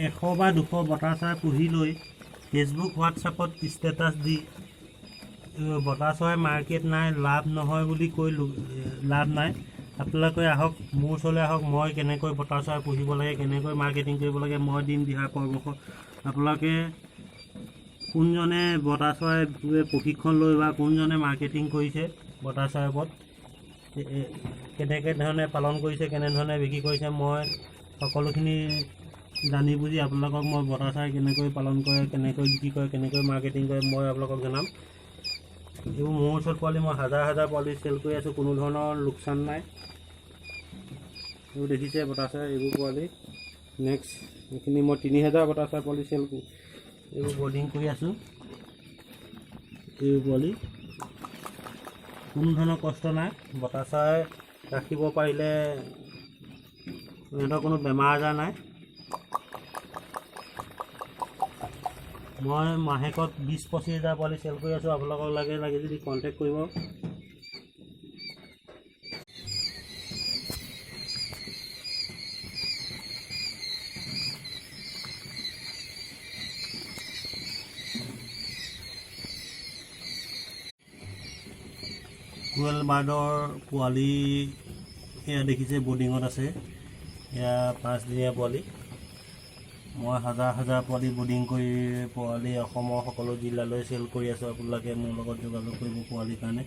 100 বা 200 বটা চৰাই পুহি লৈ ফেচবুক হোৱাটছআপত ষ্টেটাছ দি বটা চৰাই মাৰ্কেট নাই লাভ নহয় বুলি কৈ লাভ নাই। আপোনালোকে আহক, মোৰ ওচৰলৈ আহক, মই কেনেকৈ বটা চৰাই পুহিব লাগে, কেনেকৈ মাৰ্কেটিং কৰিব লাগে মই দিম দিহা পৰামৰ্শ। আপোনালোকে কোনজনে বটা চৰাই প্ৰশিক্ষণ লৈ বা কোনজনে মাৰ্কেটিং কৰিছে বটা চৰাইৰ ওপৰত, কেনেকৈ ধৰণে পালন কৰিছে, কেনেধৰণে বিক্ৰী কৰিছে, মই সকলোখিনি জানি বুজি আপোনালোকক মই বটা চৰাই কেনেকৈ পালন কৰে, কেনেকৈ বিক্ৰী কৰে, কেনেকৈ মাৰ্কেটিং কৰে মই আপোনালোকক জনাম। এইবোৰ মোৰ ওচৰত পোৱালি মই হাজাৰ হাজাৰ পোৱালি চেল কৰি আছোঁ, কোনো ধৰণৰ লোকচান নাই। এইবোৰ দেখিছে বটা চৰাই, এইবোৰ পোৱালি নেক্সট এইখিনি মই 3000 বটা চৰাই পোৱালি চেল কৰোঁ, এইবোৰ বৰ্ডিং কৰি আছোঁ। এইবোৰ পোৱালি কোনো ধৰণৰ কষ্ট নাই। বটা চৰাই ৰাখিব পাৰিলে সিহঁতৰ কোনো বেমাৰ আজাৰ নাই। মই মাহেকত 20-25 হাজাৰ পোৱালি চেল কৰি আছোঁ। আপোনালোকক লাগে যদি কণ্টেক্ট কৰিব। কোৱেল বাৰ্ডৰ পোৱালি এয়া দেখিছে বৰ্ডিঙত আছে, এয়া 5 দিনীয়া পোৱালি। মই হাজাৰ হাজাৰ পোৱালি বৰ্ডিং কৰি পোৱালি অসমৰ সকলো জিলালৈ চেল কৰি আছোঁ। আপোনালোকে মোৰ লগত যোগাযোগ কৰিব পোৱালিৰ কাৰণে।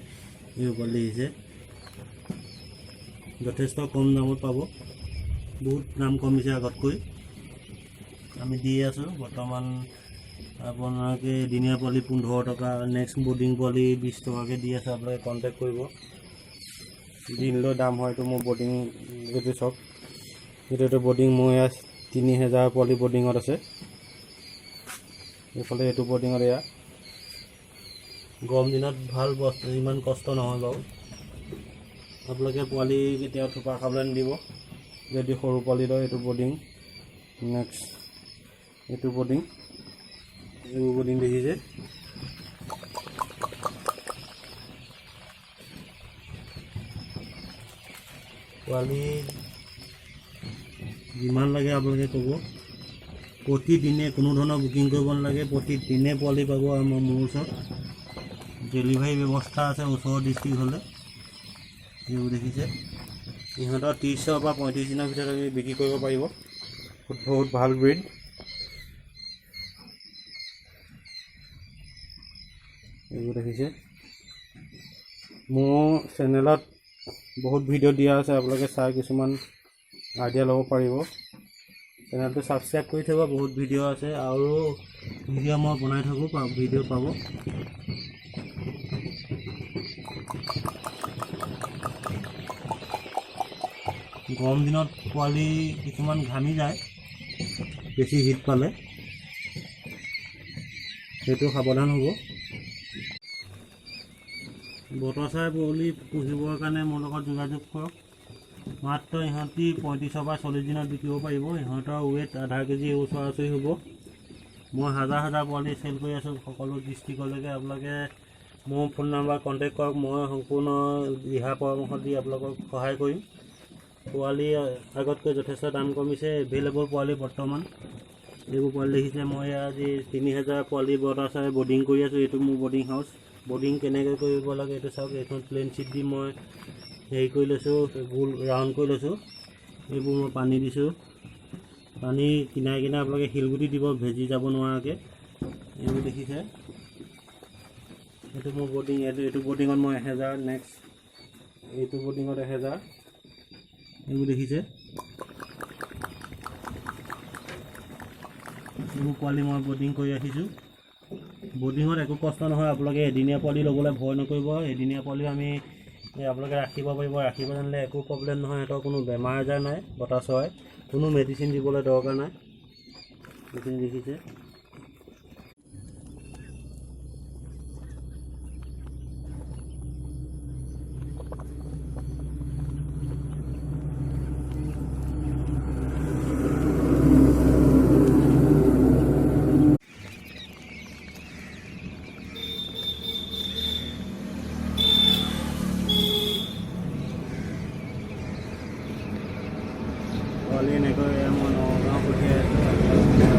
এই পোৱালি দেখিছে যথেষ্ট কম দামত পাব, বহুত দাম কমিছে আগতকৈ। আমি দি আছোঁ বৰ্তমান আপোনালোকে এদিনীয়া পোৱালি 15 টকা, নেক্সট বৰ্ডিং পোৱালি 20 টকাকৈ দি আছোঁ। আপোনালোকে কণ্টেক্ট কৰিব। দিন লৈ দাম হয়তো মোৰ বৰ্ডিং এইটো চাওক, এইটো বৰ্ডিং মোৰ 3000 পোৱালি বৰ্ডিঙত আছে। এইফালে এইটো বৰ্ডিঙত এয়া গৰম দিনত ভাল বস্তু, ইমান কষ্ট নহয় বাৰু। আপোনালোকে পোৱালি কেতিয়াও থোপা খাবলৈ নিদিব যদি সৰু পোৱালি লয়। এইটো বৰ্ডিং, নেক্সট এইটো বৰ্ডিং, এইবোৰ বৰ্ডিং দেখিছে। পোৱালি যিমান লাগে আপোনালোকে ক'ব। প্ৰতিদিনে কোনো ধৰণৰ বুকিং কৰিব নালাগে, প্ৰতিদিনে পোৱালি পাব। আমাৰ মোৰ ওচৰত ডেলিভাৰী ব্যৱস্থা আছে ওচৰৰ ডিষ্ট্ৰিক্ট হ'লে। এইবোৰ দেখিছে, ইহঁতৰ 30 বা 35 দিনৰ ভিতৰত আমি বিক্ৰী কৰিব পাৰিব। বহুত ভাল ব্ৰীড। এইবোৰ দেখিছে, মোৰ চেনেলত বহুত ভিডিঅ' দিয়া আছে, আপোনালোকে চাই কিছুমান আইডিয়া ল'ব পাৰিব। চেনেলটো ছাবস্ক্ৰাইব কৰি থ'ব, বহুত ভিডিঅ' আছে আৰু ভিডিঅ' মই বনাই থাকোঁ, ভিডিঅ' পাব। গৰম দিনত পোৱালি কিছুমান ঘামি যায় বেছি হিট পালে, সেইটো সাৱধান হ'ব। বটা চৰাই পোৱালি পুহিবৰ কাৰণে মোৰ লগত যোগাযোগ কৰক। মাত্ৰ ইহঁতি 35 বা 40 দিনত বিকিব পাৰিব। ইহঁতৰ ৱেইট আধা কেজি ওচৰা-ওচৰি হ'ব। মই হাজাৰ হাজাৰ পোৱালি চেল কৰি আছোঁ সকলো ডিষ্ট্ৰিক্টলৈকে। আপোনালোকে মোৰ ফোন নাম্বাৰ কণ্টেক্ট কৰক, মই সম্পূৰ্ণ দিহা পৰামৰ্শ দি আপোনালোকক সহায় কৰিম। পোৱালি আগতকৈ যথেষ্ট দাম কমিছে। এভেইলেবল পোৱালি বৰ্তমান এইবোৰ পোৱালি দেখিছে। মই আজি 3000 পোৱালি বটা চৰাই বৰ্ডিং কৰি আছোঁ। এইটো মোৰ বৰ্ডিং হাউচ। বৰ্ডিং কেনেকৈ কৰিব লাগে এইটো চাওক। এইখন প্লেন চিট দি মই হেৰি কৰি লৈছোঁ, গোল ৰাউণ্ড কৰি লৈছোঁ। এইবোৰ মই পানী দিছোঁ, পানী কিনাৰে কিনাৰে আপোনালোকে শিলগুটি দিব ভেজি যাব নোৱাৰাকৈ। এইবোৰ দেখিছে, এইটো মোৰ বৰ্ডিং। এইটো বৰ্ডিঙত মই 1000, নেক্সট এইটো বৰ্ডিঙত 1000। এইবোৰ দেখিছে, এইবোৰ পোৱালি মই বৰ্ডিং কৰি ৰাখিছোঁ। বৰ্ডিঙত একো কষ্ট নহয়। আপোনালোকে এদিনীয়া পোৱালি ল'বলৈ ভয় নকৰিব। এদিনীয়া পোৱালিও আমি আপোনালোকে ৰাখিব পাৰিব। ৰাখিব জানিলে একো প্ৰব্লেম নহয়। সিহঁতৰ কোনো বেমাৰ আজাৰ নাই। বটা চৰাই কোনো মেডিচিন দিবলৈ দৰকাৰ নাই। এইখিনি দেখিছে, পোৱালি এনেকৈ মই নগাঁও পঠিয়াই আছোঁ।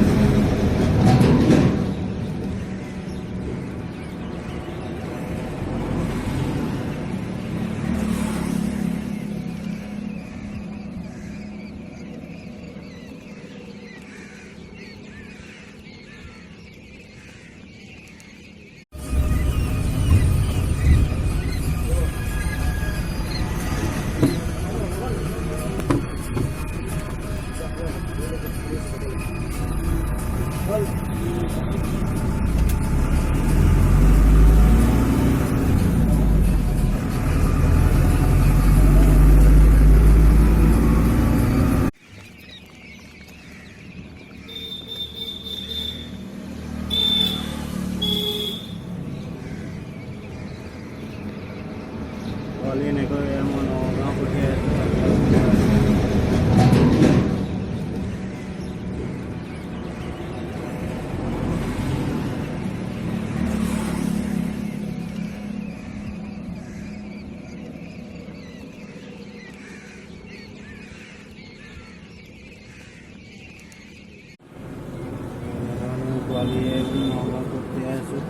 পোৱালি এনেকৈ মই নগাঁও পঠিয়াই আছোঁ। পোৱালি নগাঁও পঠিয়াই আছোঁ।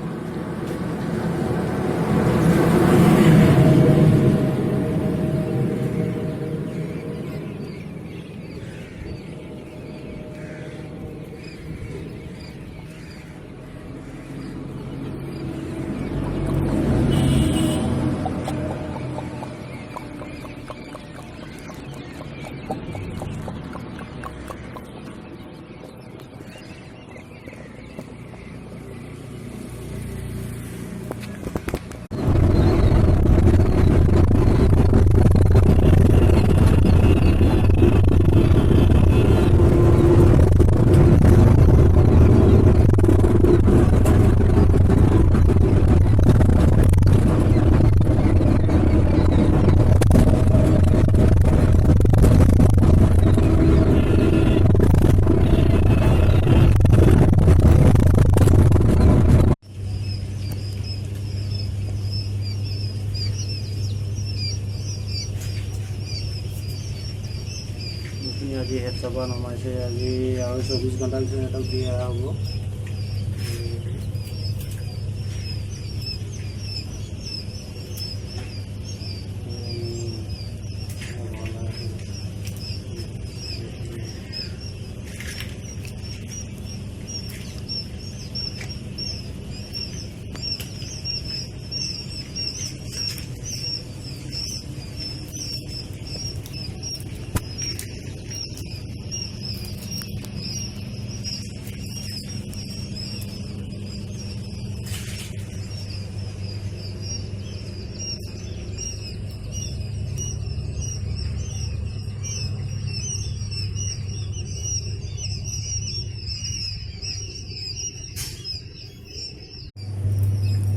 আজি হেড চাবা নমাইছে। আজি আৰু 24 ঘণ্টাৰ পিছত সিহঁতক দিয়া হ'ব।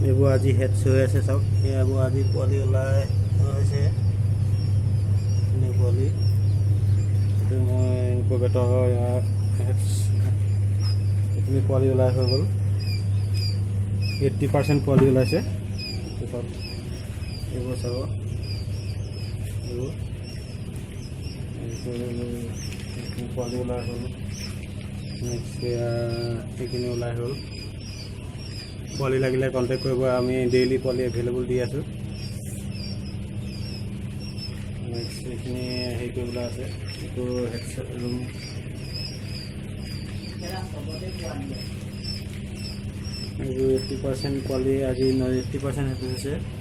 এইবোৰ আজি হেডছ হৈ আছে চাওক। এইবোৰ আজি পোৱালি ওলাই হৈছে। পোৱালি এইটো মই ইনকুবেটৰ হেডছ এইখিনি পোৱালি ওলাই হৈ গ'ল। 80% পোৱালি ওলাইছে। এইবোৰ চাব, এইবোৰ পোৱালি ওলাই হ'ল। নেক্সট এইখিনি ওলাই হ'ল। পোৱালি লাগিলে কণ্টেক্ট কৰিব। আমি ডেইলি পোৱালি এভেইলেবল দি আছোঁ। নেক্সট এইখিনি হেৰি কৰিবলৈ আছে। এইটো হেডছেট ৰুম। এইবোৰ 80% পোৱালি আজি 80% সেইটো হৈছে।